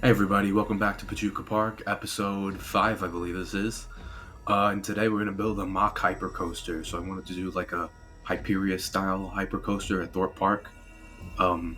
Hey everybody, welcome back to Pachuca Park, episode 5 I believe this is. And today we're going to build a Mack Hypercoaster. So I wanted to do like a Hyperia style hypercoaster at Thorpe Park. Um,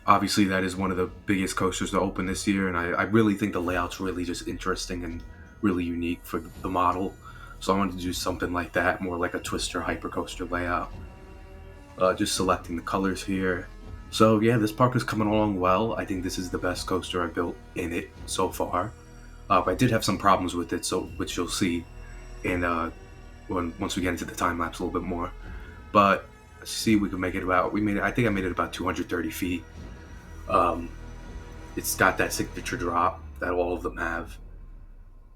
Obviously that is one of the biggest coasters to open this year, and I really think the layout's really just interesting and really unique for the model. So I wanted to do something like that, more like a Twister hypercoaster layout. Just selecting the colors here. So yeah, this park is coming along well. I think this is the best coaster I've built in it so far. I did have some problems with it, so which you'll see in once we get into the time lapse a little bit more. But see, we can make it about. We made it. I think I made it about 230 feet. Um, it's got that signature drop that all of them have.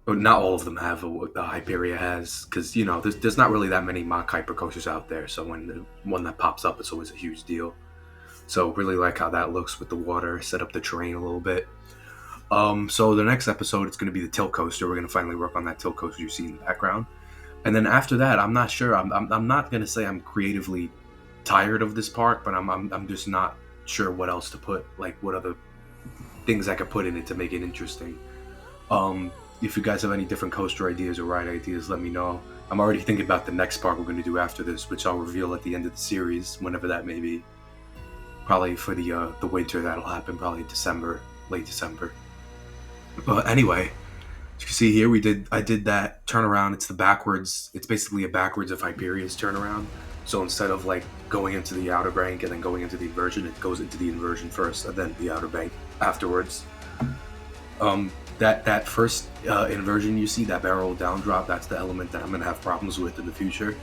Or not all of them have what the Hyperia has, because there's not really that many mock hypercoasters out there. So when the one that pops up, it's always a huge deal. So really like how that looks with the water. Set up the terrain a little bit. So the next episode, it's going to be the tilt coaster. We're going to finally work on that tilt coaster you see in the background. And then after that, I'm not sure. I'm not going to say I'm creatively tired of this park, but I'm just not sure what else to put. Like what other things I could put in it to make it interesting. If you guys have any different coaster ideas or ride ideas, let me know. I'm already thinking about the next park we're going to do after this, which I'll reveal at the end of the series, whenever that may be. Probably for the winter that'll happen, probably December, late December. But anyway, as you can see here, I did that turnaround. It's the backwards. It's basically a backwards of Hyperia's turnaround. So instead of like going into the outer bank and then going into the inversion, it goes into the inversion first and then the outer bank afterwards. That first inversion you see, that barrel down drop, that's the element that I'm gonna have problems with in the future.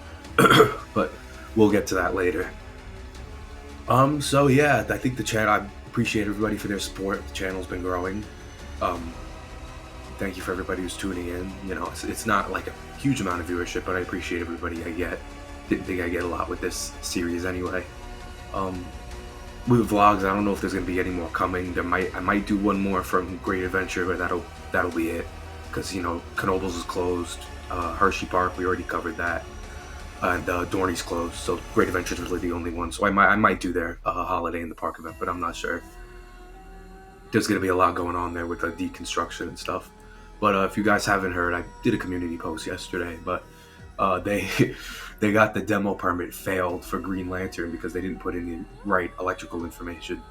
But we'll get to that later. So yeah, I think the channel. I appreciate everybody for their support. The channel's been growing. Um, Thank you for everybody who's tuning in. It's not like a huge amount of viewership, but I appreciate everybody I get. Didn't think I get a lot with this series anyway. Um, with vlogs, I don't know if there's gonna be any more coming. I might do one more from Great Adventure, but that'll be it. Because Knoebels is closed. Hershey Park, we already covered that. And Dorney's closed, so Great Adventure is really the only one. So I might do their holiday in the park event, but I'm not sure. There's gonna be a lot going on there with the deconstruction and stuff. But if you guys haven't heard, I did a community post yesterday, but they they got the demo permit failed for Green Lantern because they didn't put in the right electrical information.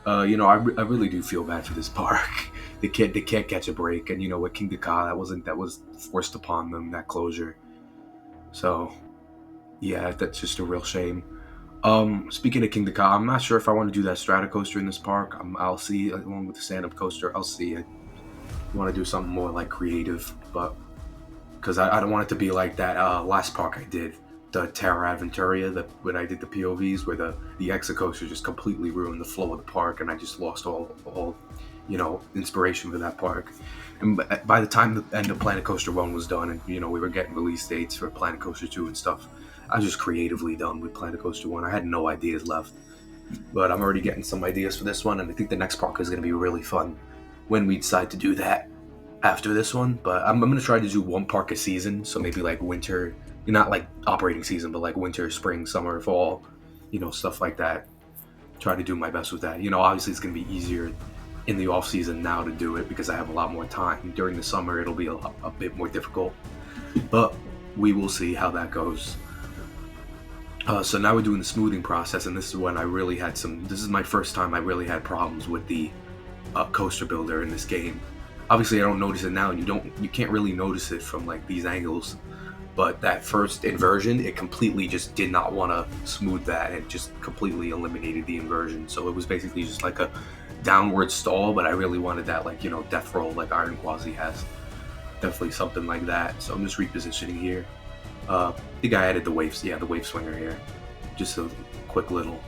I really do feel bad for this park. They can't catch a break, and with King Ka, that was forced upon them, that closure. So yeah, that's just a real shame. Speaking of King Ka, I'm not sure if I want to do that strata coaster in this park. I'll see, along with the stand-up coaster. I'll see. I want to do something more like creative, but because I don't want it to be like that last park I did, the Terra Aventuria, when I did the POVs, where the exit coaster just completely ruined the flow of the park, and I just lost all inspiration for that park. And by the time the end of Planet Coaster 1 was done, and we were getting release dates for Planet Coaster 2 and stuff, I was just creatively done with Planet Coaster 1. I had no ideas left, but I'm already getting some ideas for this one, and I think the next park is going to be really fun when we decide to do that after this one. But I'm going to try to do one park a season, so maybe like winter, not like operating season, but like winter, spring, summer, fall, stuff like that. Try to do my best with that. Obviously it's going to be easier in the off season now to do it because I have a lot more time. During the summer it'll be a bit more difficult, but we will see how that goes. So now we're doing the smoothing process, and this is when this is my first time I really had problems with the coaster builder in this game. Obviously I don't notice it now, and you can't really notice it from like these angles, but that first inversion, it completely just did not want to smooth that. It just completely eliminated the inversion, so it was basically just like a downward stall, but I really wanted that death roll like Iron Quasi has. Definitely something like that. So I'm just repositioning here. I think I added the wave swinger here, just a quick little.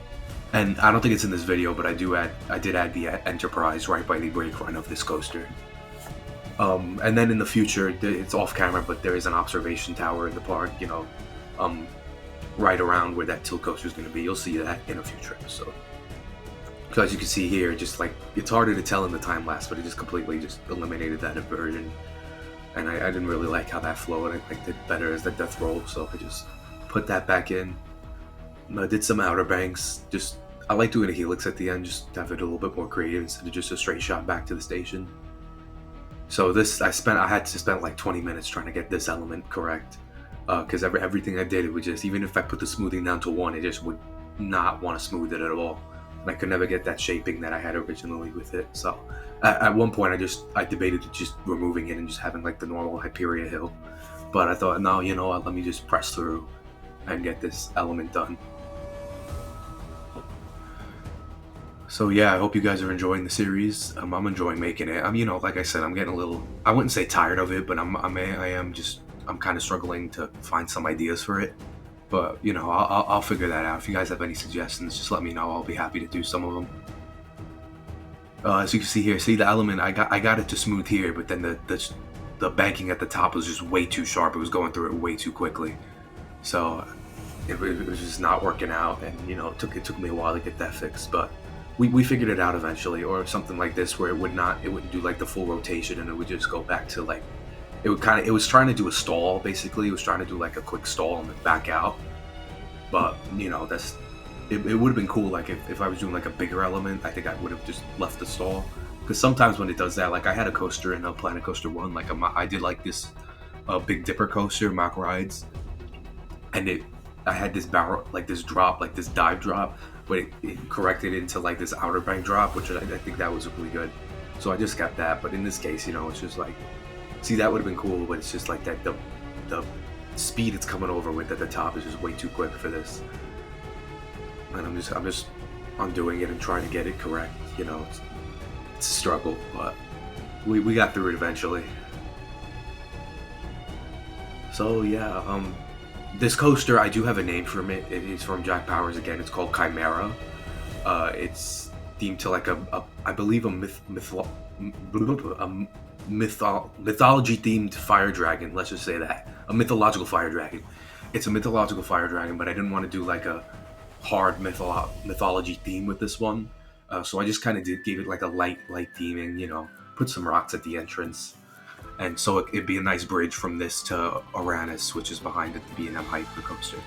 And I don't think it's in this video, but I did add the Enterprise right by the brake run of this coaster. And then in the future, it's off camera, but there is an observation tower in the park, right around where that tilt coaster is going to be. You'll see that in a future episode. So as you can see here, just like it's harder to tell in the time lapse, but it just completely just eliminated that inversion. And I didn't really like how that flowed. I liked it better as the death roll, so I just put that back in. I did some outer banks. I like doing a helix at the end, just to have it a little bit more creative instead of just a straight shot back to the station. So this, I had to spend like 20 minutes trying to get this element correct, because everything I did, it would just, even if I put the smoothing down to 1, it just would not want to smooth it at all. And I could never get that shaping that I had originally with it. So at one point I debated just removing it and just having like the normal Hyperia hill. But I thought, no, you know what, let me just press through and get this element done. So yeah, I hope you guys are enjoying the series. I'm enjoying making it. Like I said, I'm getting a little, I wouldn't say tired of it, but I'm kind of struggling to find some ideas for it. But I'll figure that out. If you guys have any suggestions, just let me know. I'll be happy to do some of them. As you can see here, the element, I got it to smooth here, but then the banking at the top was just way too sharp. It was going through it way too quickly, so it was just not working out. And it took me a while to get that fixed, but we figured it out eventually. Or something like this where it wouldn't do like the full rotation, and it would just go back to like, it was trying to do a stall, basically. It was trying to do like a quick stall and then back out. But it would have been cool, like if I was doing like a bigger element. I think I would have just left the stall, because sometimes when it does that, like I had a coaster in a Planet Coaster 1, like I did like this Big Dipper coaster, Mack Rides, and I had this barrel, like this drop, like this dive drop, but it corrected into like this outer bank drop, which I think that was really good. So I just got that. But in this case, it's just like, see, that would have been cool, but it's just like that the speed it's coming over with at the top is just way too quick for this. And I'm just undoing it and trying to get it correct. It's a struggle, but we got through it eventually. So yeah, this coaster, I do have a name for it. It's from Jack Powers again. It's called Chimera. It's themed to like I believe a mythology themed fire dragon. Let's just say that, a mythological fire dragon. It's a mythological fire dragon, but I didn't want to do like a hard mythology theme with this one. So I just kind of gave it like a light theming. Put some rocks at the entrance, and so it'd be a nice bridge from this to Uranus, which is behind it, the B&M Hypercoaster.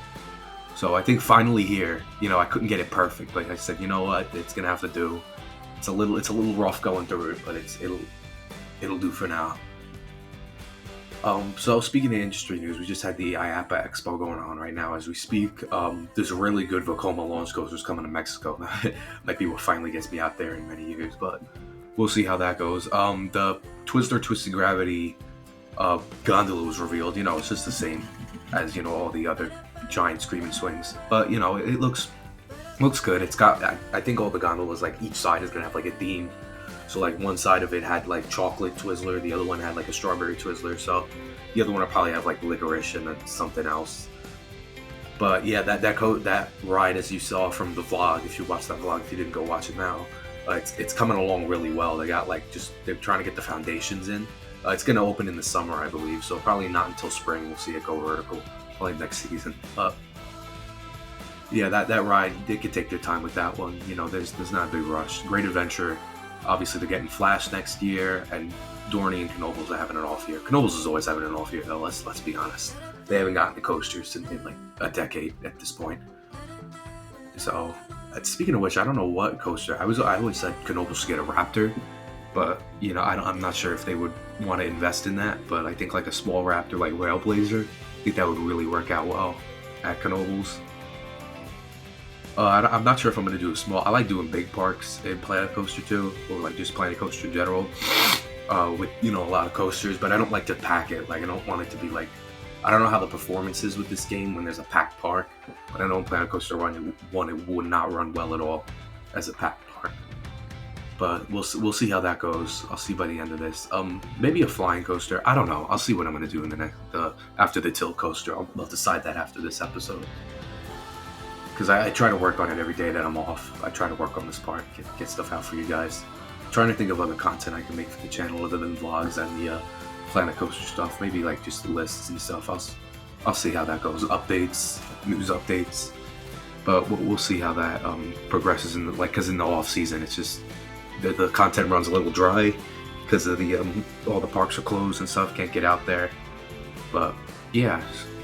So I think finally here, I couldn't get it perfect, but I said, you know what, it's gonna have to do. It's a little rough going through it, but it'll do for now. So speaking of industry news, we just had the IAAPA Expo going on right now as we speak. There's a really good Vekoma launch coasters coming to Mexico. Might be what finally gets me out there in many years, but we'll see how that goes. The Twizzler Twisted Gravity gondola was revealed. It's just the same as all the other giant screaming swings, but it looks good. It's got, I think all the gondolas, like each side is gonna have like a theme. So like one side of it had like chocolate Twizzler, the other one had like a strawberry Twizzler, so the other one will probably have like licorice and something else. But yeah, that ride, as you saw from the vlog, if you watched that vlog, if you didn't, go watch it now. It's coming along really well. They got they're trying to get the foundations in. It's gonna open in the summer, I believe, so probably not until spring we'll see it go vertical, probably next season. But yeah, that ride, they could take their time with that one. There's not a big rush. Great adventure. Obviously, they're getting Flash next year, and Dorney and Knoebels are having an off year. Knoebels is always having an off year, though. Let's be honest. They haven't gotten the coasters in like a decade at this point. So, speaking of which, I don't know what coaster. I always said Knoebels should get a Raptor, but I'm not sure if they would want to invest in that. But I think like a small Raptor, like Railblazer, I think that would really work out well at Knoebels. I'm not sure if I'm going to do a small. I like doing big parks in Planet Coaster 2, or like just Planet Coaster in general, with a lot of coasters. But I don't like to pack it. Like I don't want it to be like, I don't know how the performance is with this game when there's a packed park. But I know in Planet Coaster 1 it would not run well at all as a packed park. But we'll see how that goes. I'll see by the end of this. Maybe a flying coaster. I don't know. I'll see what I'm going to do in the next after the tilt coaster. I'll decide that after this episode. Because I try to work on it every day that I'm off. I try to work on this part, get stuff out for you guys. I'm trying to think of other content I can make for the channel other than vlogs and the Planet Coaster stuff. Maybe like just lists and stuff. I'll see how that goes. Updates, news updates. But we'll see how that progresses because in the off season, it's just the content runs a little dry because of all the parks are closed and stuff. Can't get out there. But yeah,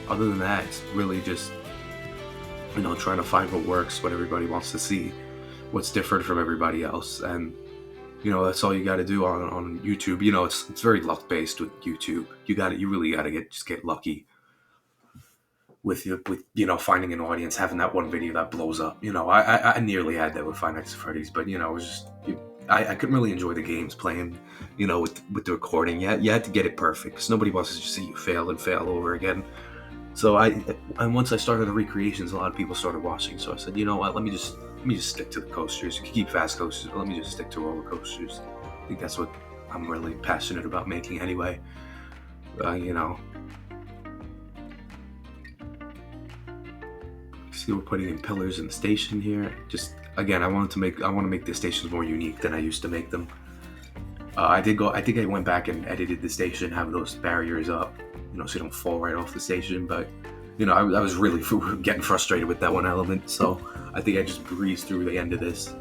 other than that, it's really just trying to find what works, what everybody wants to see. what's different from everybody else. And that's all you got to do on YouTube. It's very luck based with YouTube. You really got to get lucky with finding an audience, having that one video that blows up. I nearly had that with Five Nights at Freddy's, but it was just I couldn't really enjoy the games playing, with the recording. You had to get it perfect because nobody wants to just see you fail and fail over again. So and once I started the recreations, a lot of people started watching. So I said, you know what, let me just stick to the coasters. You can keep fast coasters, but let me just stick to roller coasters. I think that's what I'm really passionate about making anyway. See, we're putting in pillars in the station here. Just again, I want to make the stations more unique than I used to make them. I think I went back and edited the station, have those barriers up, so you don't fall right off the station. But I was really getting frustrated with that one element, so I think I just breezed through the end of this.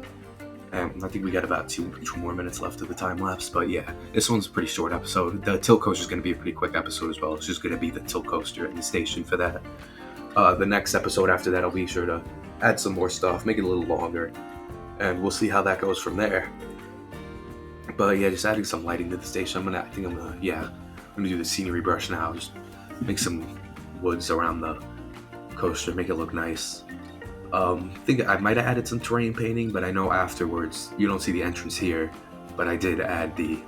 And I think we got about two more minutes left of the time lapse. But yeah, this one's a pretty short episode. The tilt coaster is going to be a pretty quick episode as well. It's just going to be the tilt coaster and the station for that. The next episode after that, I'll be sure to add some more stuff, make it a little longer, and we'll see how that goes from there. But yeah, just adding some lighting to the station. I'm gonna do the scenery brush now. Just make some woods around the coaster, make it look nice. Think I might have added some terrain painting, but I know afterwards you don't see the entrance here, but I did add the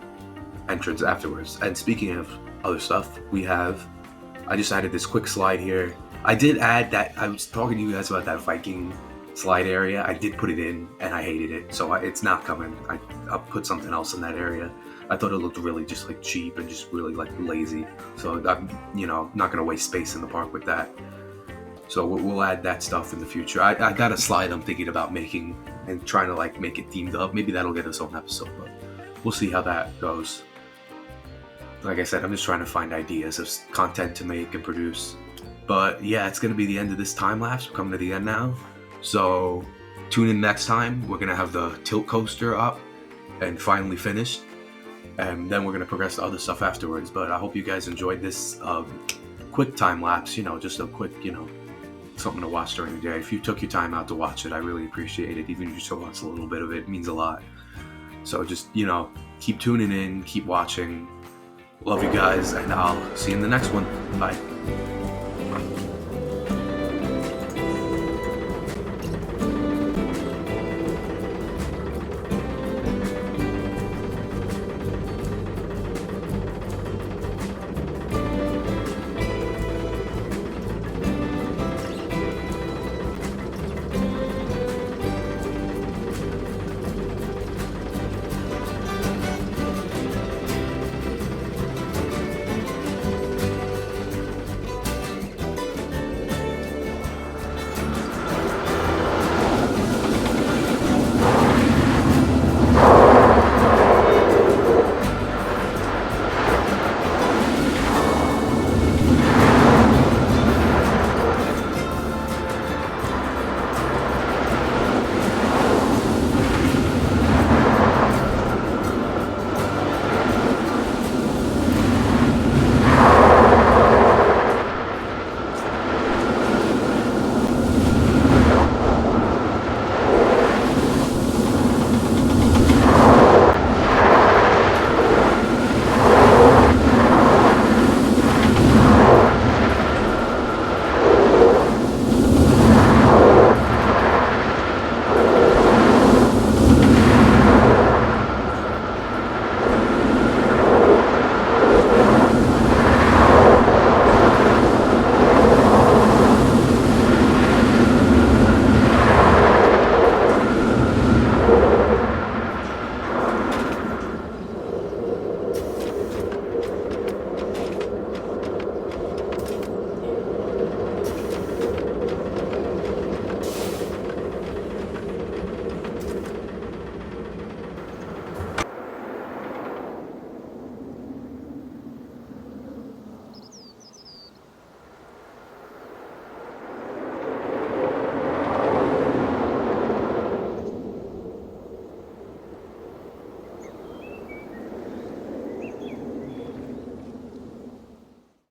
entrance afterwards. And speaking of other stuff, I just added this quick slide here. I did add that. I was talking to you guys about that Viking slide area. I did put it in, and I hated it, so it's not coming. I'll put something else in that area. I thought it looked really just like cheap and just really like lazy. So I'm, not gonna waste space in the park with that. So we'll add that stuff in the future. I got a slide I'm thinking about making and trying to like make it themed up. Maybe that'll get its own episode, but we'll see how that goes. Like I said, I'm just trying to find ideas of content to make and produce. But yeah, it's going to be the end of this time lapse. We're coming to the end now. So tune in next time. We're going to have the tilt coaster up and finally finished. And then we're going to progress to other stuff afterwards. But I hope you guys enjoyed this quick time lapse. Just a quick, something to watch during the day. If you took your time out to watch it, I really appreciate it. Even if you just watch a little bit of it means a lot. So just, keep tuning in, keep watching. Love you guys, and I'll see you in the next one. Bye.